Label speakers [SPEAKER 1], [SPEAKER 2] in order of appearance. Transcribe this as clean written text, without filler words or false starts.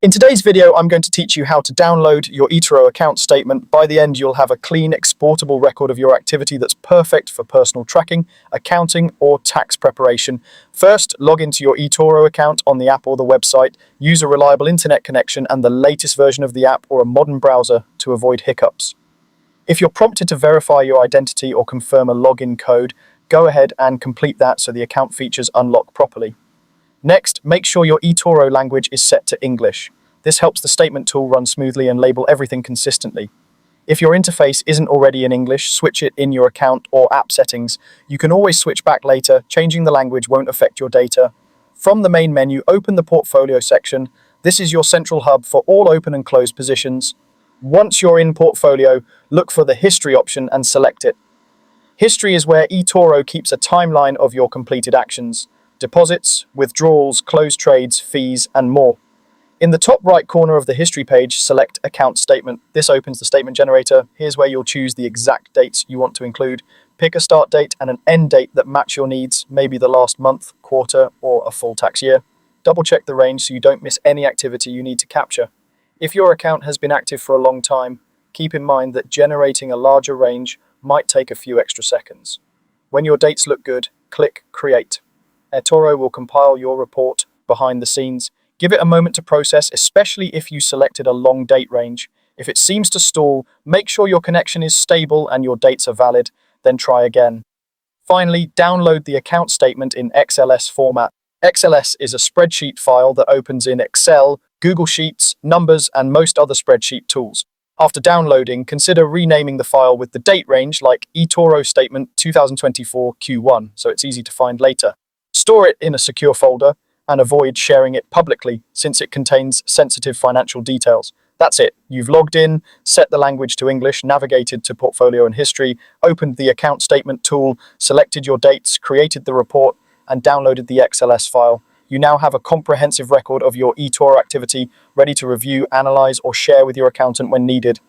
[SPEAKER 1] In today's video, I'm going to teach you how to download your Etoro account statement. By the end, you'll have a clean, exportable record of your activity that's perfect for personal tracking, accounting, or tax preparation. First, log into your Etoro account on the app or the website. Use a reliable internet connection and the latest version of the app or a modern browser to avoid hiccups. If you're prompted to verify your identity or confirm a login code, go ahead and complete that so the account features unlock properly. Next, make sure your Etoro language is set to English. This helps the statement tool run smoothly and label everything consistently. If your interface isn't already in English, switch it in your account or app settings. You can always switch back later. Changing the language won't affect your data. From the main menu, open the Portfolio section. This is your central hub for all open and closed positions. Once you're in Portfolio, look for the History option and select it. History is where Etoro keeps a timeline of your completed actions. Deposits, withdrawals, closed trades, fees, and more. In the top right corner of the history page, select Account Statement. This opens the statement generator. Here's where you'll choose the exact dates you want to include. Pick a start date and an end date that match your needs, maybe the last month, quarter, or a full tax year. Double check the range so you don't miss any activity you need to capture. If your account has been active for a long time, keep in mind that generating a larger range might take a few extra seconds. When your dates look good, click Create. Etoro will compile your report behind the scenes. Give it a moment to process, especially if you selected a long date range. If it seems to stall, make sure your connection is stable and your dates are valid, then try again. Finally, download the account statement in XLS format. XLS is a spreadsheet file that opens in Excel, Google Sheets, Numbers, and most other spreadsheet tools. After downloading, consider renaming the file with the date range like Etoro Statement 2024 Q1, so it's easy to find later. Store it in a secure folder and avoid sharing it publicly since it contains sensitive financial details. That's it. You've logged in, set the language to English, navigated to Portfolio and History, opened the Account Statement tool, selected your dates, created the report, and downloaded the XLS file. You now have a comprehensive record of your Etoro activity ready to review, analyze, or share with your accountant when needed.